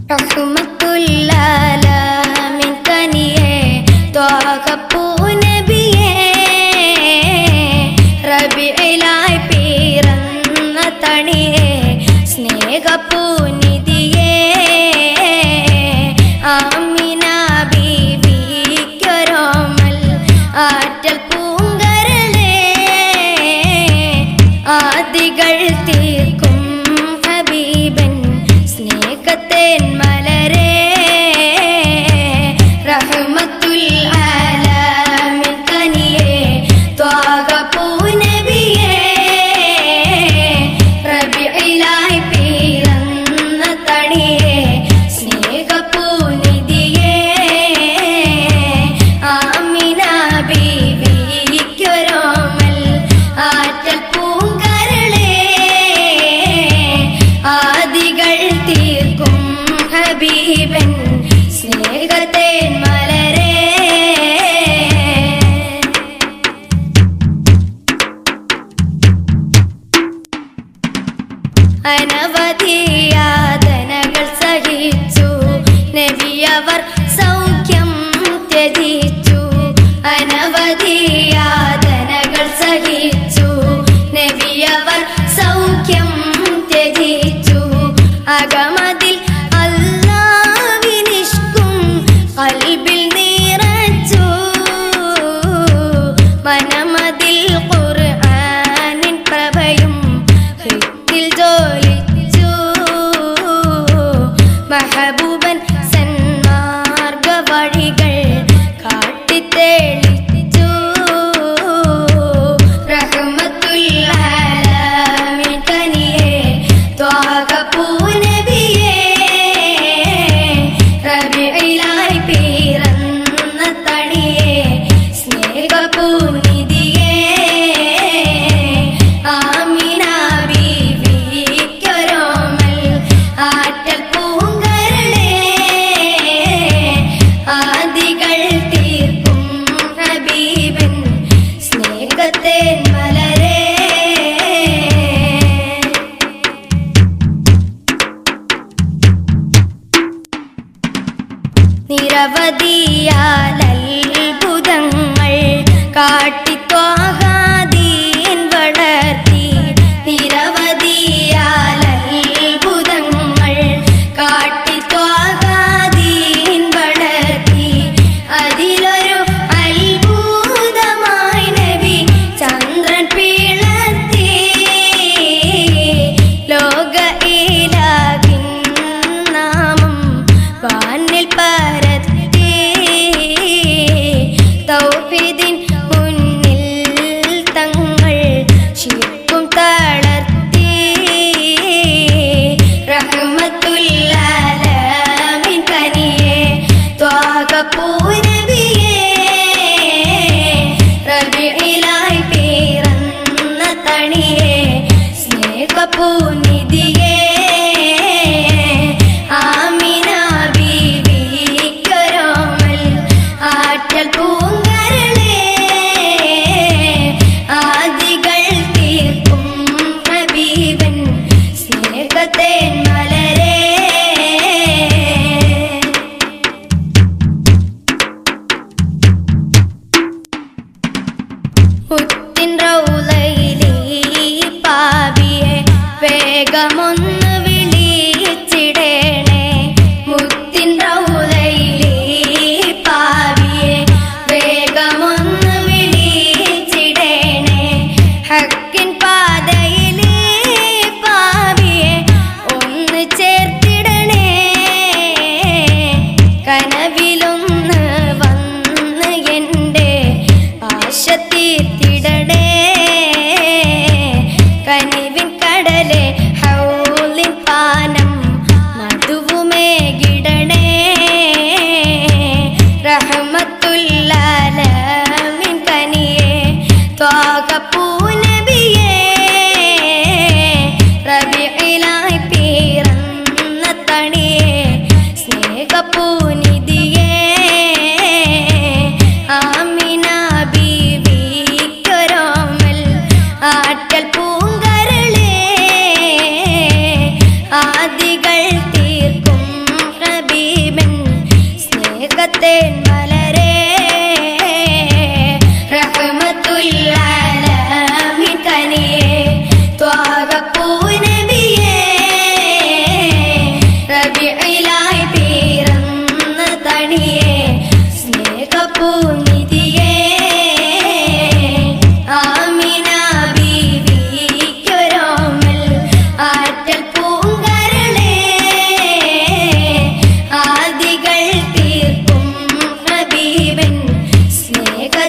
റഹ്മത്തുല്ലാലമിൻ കനിയേ ത്വാഹപ്പൂ നബിയേ റബീഇലായി പിറന്ന തണിയേ സ്നേഹപ്പൂ നിധിയേ ആമിന ബീവിക്കൊരോമൽ ആറ്റൽ പൂങ്കരളേ ആദികൾ തീർക്കും ഹബീബൻ സ്നേഹത്തേൻ മലരേ റഹ്മത്തുൽ ആലമിൻ കനിയേ ത്വാഹപ്പൂ നബിയേ റബീഇലായി പിറന്ന തണിയേ സ്നേഹപ്പൂ നിധിയേ ആമിന ബീവിക്കൊരോമൽ ആറ്റൽ പൂങ്കരളേ ആദികൾ തീർക്കും ഹബീബൻ സ്നേഹത്തേൻ മലരേ അനവധി യാതനകൾ സഹിച്ചു നബിയവർ സൗഖ്യം ത്യജിച്ചു അനവധി യാതനകൾ സഹിച്ചു നബിയവർ സൗഖ്യം ത്യജിച്ചു അകമതിൽ അല്ലാഹുവിനിഷ്കും ഖൽബിൽ നിറച്ചു മനമതിൽ ഖുർആനിൻ പ്രഭയും ഹൃത്തിൽ ജ്വലിച്ചു മഹബൂബൻ സന്മാർഗ വഴികൾ കാട്ടിത്തെളിച്ചു റഹ്മത്തുൽ ആലമിൻ കനിയേ ത്വാഹപ്പൂ നബിയേ റബീഇലായി പിറന്ന തണിയേ സ്നേഹപ്പൂ നിധിയേ ആമിന ബീവിക്കൊരോമൽ ആറ്റൽ പൂങ്കരളേ ആദികൾ തീർക്കും ഹബീബൻ സ്നേഹത്തേൻ മലരേ നിരവധിയാലത്ഭുതങ്ങൾ കാട്ടി ത്വാഹാദീൻ വളർത്തി നിരവധിയാലത്ഭുതങ്ങൾ കാട്ടി ത്വാഹാദീൻ വളർത്തി അതിലൊരു അത്ഭുതമായി നബി ചന്ദ്രൻ പിളർത്തി ലോക ഇലാഹിൻ നാമം വാനിൽ പരത്തി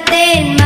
തേൻ